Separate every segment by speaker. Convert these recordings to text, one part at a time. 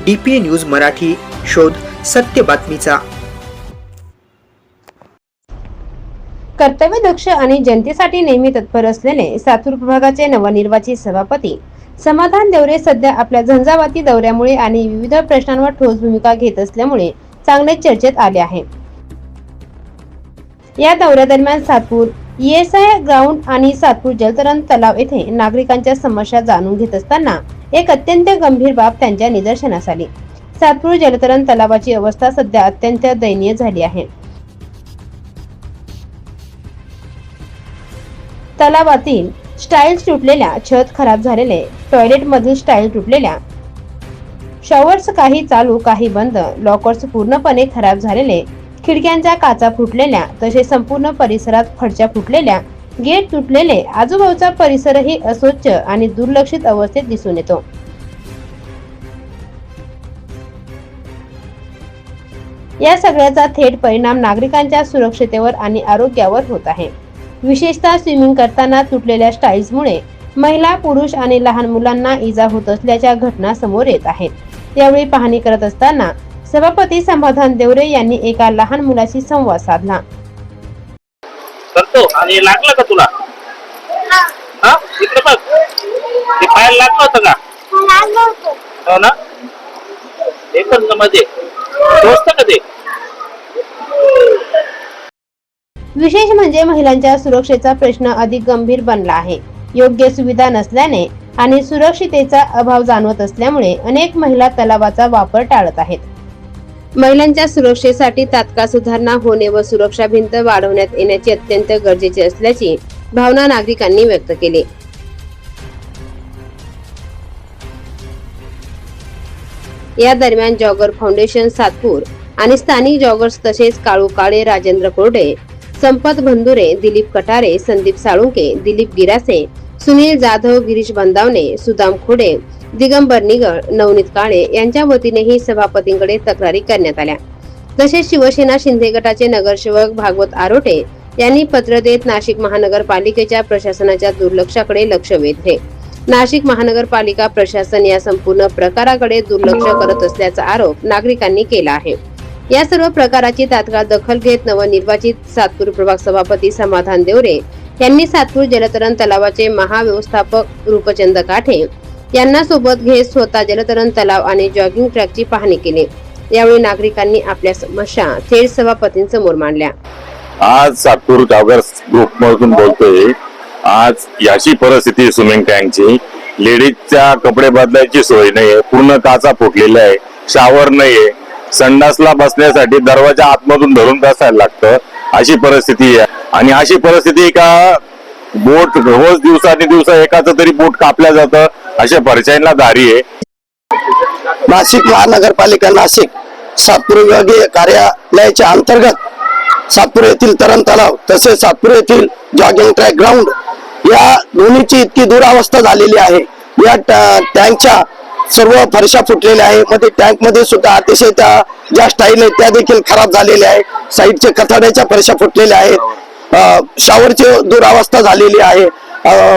Speaker 1: DPA news Marathi, शोध सत्य बातमीचा।
Speaker 2: कर्तव्यदक्ष आणि जनतेसाठी नेहमी तत्पर असलेले सातूर प्रभागाचे नवनिर्वाचित सभापती समाधान देवरे सध्या आपल्या झंझावाती दौऱ्यामुळे आणि विविध प्रश्नांवर ठोस भूमिका घेत असल्यामुळे चांगले चर्चेत आले आहे। या दौऱ्यादरम्यान सातपूर ESI ग्राउंड आणि सातपूर जलतरण तलाव येथे नागरिकांच्या समस्या जाणून घेत असताना एक अत्यंत गंभीर बाब त्यांच्या निदर्शनास आली। सातपूर जलतरण तलावाची अवस्था सध्या अत्यंत दयनीय झाली आहे। तलावातील स्टाईल्स तुटलेल्या, छत खराब झालेले, टॉयलेट मधील स्टाईल तुटलेल्या, शॉवर्स काही चालू काही बंद, लॉकर्स पूर्णपणे खराब झालेले, खिडक्यांच्या काचा फुटलेल्या, तसेच संपूर्ण परिसरात फरच्या फुटलेल्या, गेट तुटलेले, आजूबाजूचा परिसरही अस्वच्छ आणि दुर्लक्षित अवस्थेत दिसून येतो। या सगळ्याचा थेट परिणाम नागरिकांच्या सुरक्षिततेवर आणि आरोग्यावर होत आहे। विशेषतः स्विमिंग करताना तुटलेल्या स्टाईल्समुळे महिला, पुरुष आणि लहान मुलांना इजा होत असल्याच्या घटना समोर येत आहेत। यावेळी पाहणी करत असताना सभापती समाधान देवरे यांनी एका लहान मुलाशी संवाद साधला।
Speaker 3: करतो आणि लागलं का तुला? हा इकडे बघ, ते पायाला लागलं होतं का?
Speaker 4: लागलं होतं।
Speaker 3: हो ना, हे पण मध्ये दोस्त का ते?
Speaker 2: विशेष म्हणजे महिलांच्या सुरक्षेचा प्रश्न अधिक गंभीर बनला आहे। योग्य सुविधा नसल्याने आणि सुरक्षिततेचा अभाव जाणवत असल्यामुळे अनेक महिला तलावाचा वापर टाळत आहेत। महिलांच्या सुरक्षेसाठी तात्काळ सुधारणा होणे व सुरक्षा भिंत वाढवण्यात येण्याची अत्यंत गरजेचे असल्याची भावना नागरिकांनी व्यक्त केली। या दरम्यान जॉगर फाउंडेशन सातपूर आणि स्थानिक जॉगर्स तसेच काळू काळे, राजेंद्र कोरडे, संपत भंदुरे, दिलीप कटारे, संदीप साळुंके, दिलीप गिरासे, सुनील जाधव, गिरीश बंदावणे, सुदाम खोडे, दिगंबर निगळ, नवनीत काळे यांच्या वतीनेही सभापतींकडे तक्रारी करण्यात आल्या। तसेच शिवसेना शिंदे गटाचे नगरसेवक भागवत आरोटे यांनी पत्र देत नाशिक महानगरपालिकेच्या प्रशासनाच्या दुर्लक्षाकडे लक्ष वेधले। नाशिक महानगरपालिका प्रशासन या संपूर्ण प्रकाराकडे दुर्लक्ष करत असल्याचा आरोप नागरिकांनी केला आहे। या सर्व प्रकाराची तात्काळ दखल घेत नवनिर्वाचित सातपूर प्रभाग सभापती समाधान देवरे यांनी सातपूर जलतरण तलावाचे महाव्यवस्थापक रूपचंद काठे यांना सोबत घेत स्वतः जलतरण तलाव आणि जॉगिंग ट्रॅकची पाहणी केली। यावेळी नागरिकांनी आपल्या समस्या थेट सभापतींसमोर मांडल्या।
Speaker 5: आज सातपूर जॉगर्स ग्रुप मधून बोलतोय। आज याची परिस्थिती स्विमिंग टँकची, लेडीजच्या कपडे बदलायची सोय नाहीये, पूर्ण काचा फुटलेल्या आहे, शावर नाहीये, संडासला बसण्यासाठी दरवाजा आतमधून धरून बसायला लागतं, अशी परिस्थिती आहे। आणि अशी परिस्थिती का बोट रोज दिवसा एकाचं तरी बोट कापल्या जातं, अशा परिचयाला दारी आहे।
Speaker 6: नाशिक महानगरपालिका नाशिक सातपूर विभागीय कार्यालयाच्या अंतर्गत सातपूर येथील तरण तलाव तसेच सातपूर येथील जॉगिंग ट्रॅक ग्राउंड या दोन्हीची इतकी दुरावस्था झालेली आहे। या टँकच्या सर्व फरशा फुटलेल्या आहे, मध्ये टँक मध्ये सुद्धा अतिशय त्या ज्या स्टाईल आहेत त्या देखील खराब झालेल्या आहे। साईडचे कथाड्याच्या फरशा फुटलेल्या आहेत, शॉवरची दुरावस्था झालेली आहे,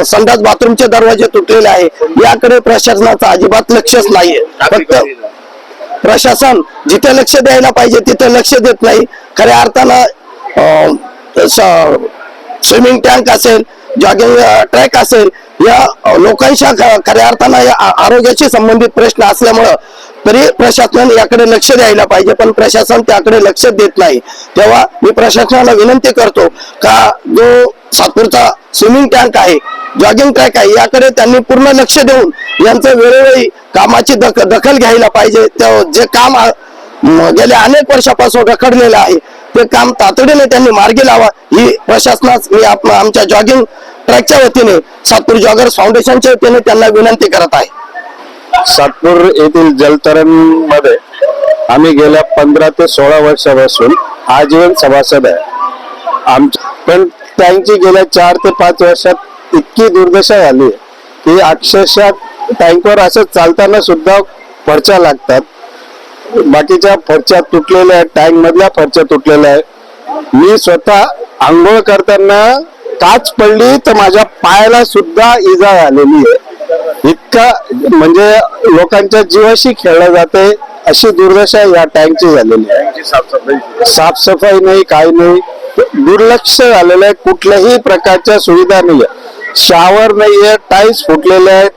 Speaker 6: संडास बाथरूमचे दरवाजे तुटलेले आहे। याकडे प्रशासनाचं अजिबात लक्षच नाहीये। फक्त प्रशासन जिथे लक्ष द्यायला पाहिजे तिथे लक्ष देत नाही। खऱ्या अर्थानं स्विमिंग टँक असेल, जॉगिंग ट्रॅक असेल, या लोकांच्या खऱ्या अर्थानं या आरोग्याशी संबंधित प्रश्न असल्यामुळं तरी प्रशासनाने याकडे लक्ष द्यायला पाहिजे, पण प्रशासन त्याकडे लक्ष देत नाही। तेव्हा मी प्रशासनाला विनंती करतो का जो सातपूरचा स्विमिंग टँक आहे, जॉगिंग ट्रॅक आहे, याकडे त्यांनी पूर्ण लक्ष देऊन यांचं वेळोवेळी कामाची दखल घ्यायला पाहिजे। जे काम गेल्या अनेक वर्षापासून रखडलेलं आहे ते काम तातडीने त्यांनी मार्गी लावा, ही प्रशासनास मी आमच्या जॉगिंग ट्रॅकच्या वतीने सातपूर जॉगर्स फाउंडेशनच्या वतीने त्यांना विनंती करत आहे।
Speaker 5: सातपूर येथील जलतरण मध्ये आम्ही गेल्या 15 ते 16 वर्षापासून आजीवन सभासद आहे। पण त्यांची गेल्या 4 ते 5 वर्षात इतकी दुर्दशा झाली की अक्षरशः टँकवर असं चालताना सुद्धा फरच्या लागतात, बाकीच्या फरच्या तुटलेल्या आहेत, टँक मधल्या फरच्या तुटलेल्या आहेत। मी स्वतः आंघोळ करताना काच पडली तर माझ्या पायाला सुद्धा इजा झालेली आहे।
Speaker 6: इतका म्हणजे लोकांच्या जीवाशी खेळलं जाते अशी दुर्दशा या टँकची झालेली आहे. साफसफाई नाही, काही नाही, दुर्लक्ष झालेलं आहे. कुठल्याही प्रकारच्या सुविधा नाहीये, शावर नाहीये, टाईल्स फुटलेले आहेत,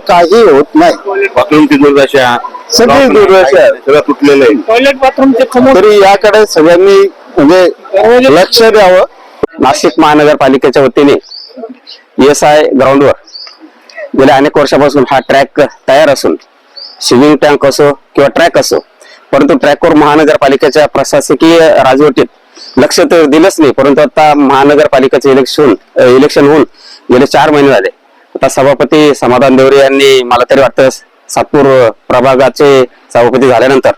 Speaker 6: काही होत नाही.
Speaker 5: बाथरूमची दुर्दशा,
Speaker 6: सगळी दुर्दशा आहे,
Speaker 5: सगळं तुटलेलं आहे.
Speaker 3: टॉयलेट बाथरूमचे
Speaker 6: तरी याकडे सगळ्यांनी म्हणजे लक्ष द्यावं.
Speaker 4: नाशिक महानगरपालिकेच्या वतीने ESI ग्राउंडवर गेल्या अनेक वर्षापासून हा ट्रॅक तयार असून स्विमिंग टँक असो किंवा ट्रॅक असो, परंतु ट्रॅकवर महानगरपालिकेच्या प्रशासकीय राजवटीत लक्ष तर दिलंच नाही. परंतु आता महानगरपालिकेचे इलेक्शन होऊन गेले 4 महिने झाले. आता सभापती समाधान देवरे यांनी मला तरी वाटतं सातपूर प्रभागाचे सभापती झाल्यानंतर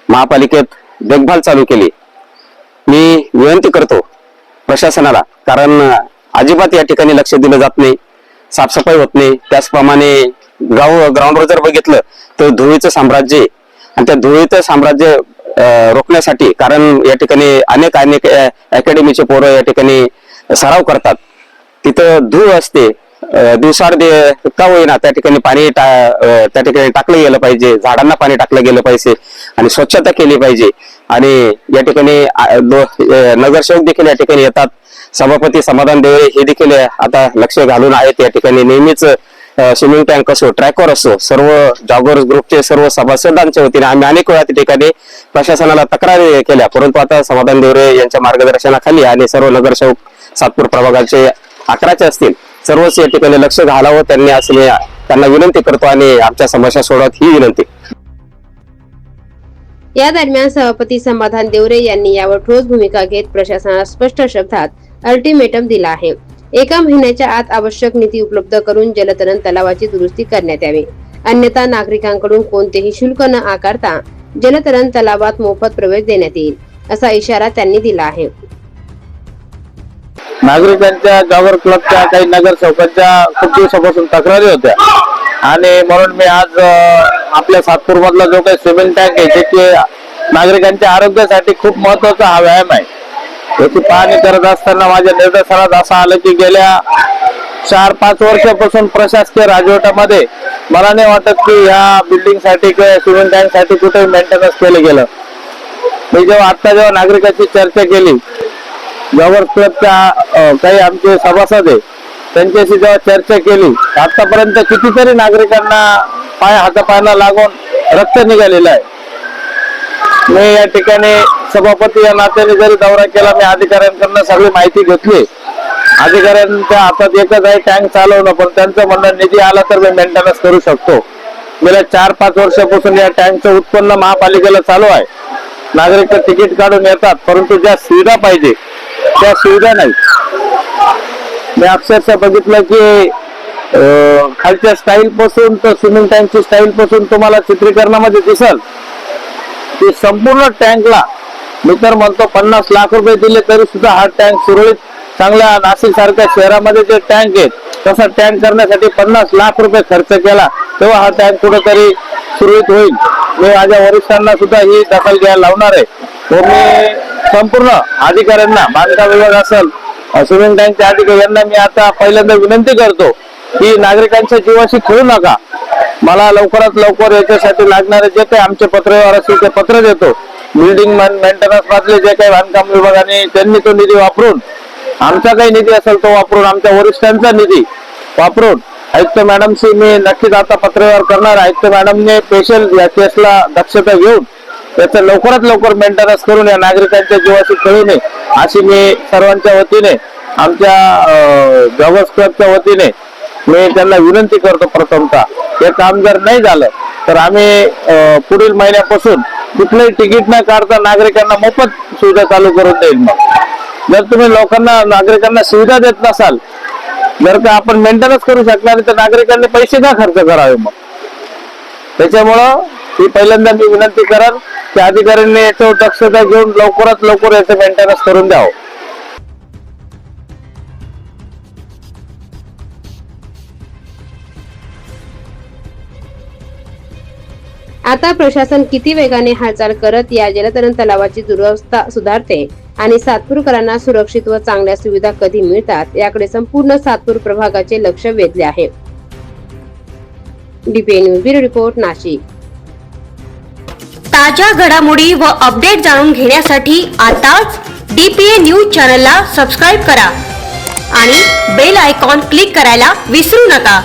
Speaker 4: महापालिकेत देखभाल चालू केली. मी विनंती करतो प्रशासनाला, कारण अजिबात या ठिकाणी लक्ष दिलं जात नाही, साफसफाई होत नाही. त्याचप्रमाणे ग्राउंडवर जर बघितलं तर धुळीचं साम्राज्य आहे. आणि त्या धुळीचं साम्राज्य रोखण्यासाठी, कारण या ठिकाणी अनेक अकॅडमीचे पोरं या ठिकाणी सराव करतात, तिथं धूळ असते. दिवसाआड का होईना त्या ठिकाणी पाणी त्या ठिकाणी टाकलं गेलं पाहिजे, झाडांना पाणी टाकलं गेलं पाहिजे आणि स्वच्छता केली पाहिजे. आणि या ठिकाणी नगरसेवक देखील या ठिकाणी येतात. सभापती समाधान देवरे हे देखील आता लक्ष घालून आहेत या ठिकाणी. नेहमीच स्विमिंग टँक असो, ट्रॅकवर असो, सर्व जॉगर्स ग्रुपचे सर्व सभासदांच्या वतीने आम्ही अनेक वेळा त्या ठिकाणी प्रशासनाला तक्रारी केल्या. परंतु आता समाधान देवरे यांच्या मार्गदर्शनाखाली आणि सर्व नगरसेवक सातपूर प्रभागाचे 11चे असतील, सर्वच या ठिकाणी लक्ष घालावं त्यांनी, असं मी त्यांना विनंती करतो आणि आमच्या समस्या सोडवत ही विनंती.
Speaker 2: या दरम्यान सभापती समाधान देवरे यांनी यावर ठोस भूमिका घेत प्रशासनाला स्पष्ट शब्दात अल्टिमेटम दिला आहे. 1 महिन्याच्या आत आवश्यक निधी उपलब्ध करून जलतरण तलावाची दुरुस्ती करण्यात यावी, अन्यथा नागरिकांकडून कोणतेही शुल्क न आकारता जलतरण तलावात मोफत प्रवेश देण्यात येईल, असा इशारा त्यांनी दिला आहे.
Speaker 3: नागरिकांच्या जॉगर क्लबच्या काही नगरसेवकांच्या खूप दिवसापासून तक्रारी होत्या आणि म्हणून मी आज आपल्या सातपूर मधला जो काही स्विमिंग टँक आहे, जे नागरिकांच्या आरोग्यासाठी खूप महत्वाचा हा व्यायाम आहे, याची पाहणी करत असताना माझ्या निदर्शनात असं आलं की गेल्या 4-5 वर्षापासून प्रशासकीय राजवटामध्ये मला नाही वाटत की ह्या बिल्डिंग साठी किंवा स्विमिंग टँक साठी कुठे मेंटेनन्स केलं गेलं. मी जेव्हा नागरिकांची चर्चा केली, जॉगर्स क्लबच्या काही आमचे सभासद आहे त्यांच्याशी जेव्हा चर्चा केली, आतापर्यंत कितीतरी नागरिकांना हातापायांना लागून रक्त निघालेलं आहे. मी या ठिकाणी सभापती या नात्याने जरी दौरा केला, मी अधिकाऱ्यांकडून सगळी माहिती घेतली. अधिकाऱ्यांच्या हातात एकच आहे टँक चालवणं, पण त्यांचं म्हणणं निधी आला तर मी मेंटेनन्स करू शकतो. गेल्या 4-5 वर्षापासून या टँकचं उत्पन्न महापालिकेला चालू आहे. नागरिक तिकीट काढून येतात, परंतु ज्या सुविधा पाहिजे त्या सुविधा नाही. मी अक्षरशः बघितलं की खालच्या स्टाईल पासून तर स्विमिंग टँकची स्टाईल पासून तुम्हाला चित्रीकरणामध्ये दिसल की संपूर्ण टँकला मी तर म्हणतो 50 लाख रुपये दिले तरी सुद्धा हा टँक सुरळीत चांगल्या नाशिक सारख्या शहरामध्ये जे टँक आहेत तसा टँक करण्यासाठी 50 लाख रुपये खर्च केला, तेव्हा हा टँक कुठेतरी सुरळीत होईल. मी माझ्या वरिष्ठांना सुद्धा ही दखल घ्यायला लावणार आहे. मी संपूर्ण अधिकाऱ्यांना, बांधकाम विभाग असेल, स्विमिंग टँकच्या अधिकारी यांना मी आता पहिल्यांदा विनंती करतो की नागरिकांच्या जीवाशी खेळू नका. मला लवकरात लवकर याच्यासाठी लागणारे जे काही आमचे पत्रव्यवहार असतील ते पत्र देतो. बिल्डिंग मेंटेनन्स मधले जे काही बांधकाम विभागाने त्यांनी तो निधी वापरून, आमचा काही निधी असेल तो वापरून, आमच्या वरिष्ठांचा निधी वापरून आयुक्त मॅडमशी मी नक्कीच आता पत्रव्यवहार करणार. आयुक्त मॅडमने स्पेशल या केसला दक्षता घेऊन त्याचं लवकरात लवकर मेंटेनन्स करून या नागरिकांच्या जीवाशी खेळू नये अशी मी सर्वांच्या वतीने, आमच्या जॉगर्स क्लबच्या वतीने मी त्यांना विनंती करतो. प्रथमतः हे काम जर नाही झालं तर आम्ही पुढील महिन्यापासून कुठलंही तिकीट न काढता नागरिकांना मोफत सुविधा चालू करून देईल. मग जर तुम्ही नागरिकांना सुविधा देत नसाल, जर का आपण मेंटेनन्स करू शकणार तर नागरिकांनी पैसे का खर्च करावे? मग त्याच्यामुळं ही पहिल्यांदा मी विनंती करेन की अधिकाऱ्यांनी याच्यावर दक्षता घेऊन लवकरात लवकर याचं मेंटेनन्स करून द्यावं.
Speaker 2: आता प्रशासन किती वेगाने हालचाल करत या जलतरण तलावाची दुरवस्था सुधारते आणि सातपूरकरांना सुरक्षित व चांगल्या सुविधा कधी मिळतात याकडे संपूर्ण सातपूर प्रभागाचे लक्ष वेधले आहे. DPA news bureau report Nashik.
Speaker 7: ताज्या घडामोडी व अपडेट जाणून घेण्यासाठी आताच DPA न्यूज चॅनलला सबस्क्राईब करा आणि बेल आयकॉन क्लिक करायला विसरू नका.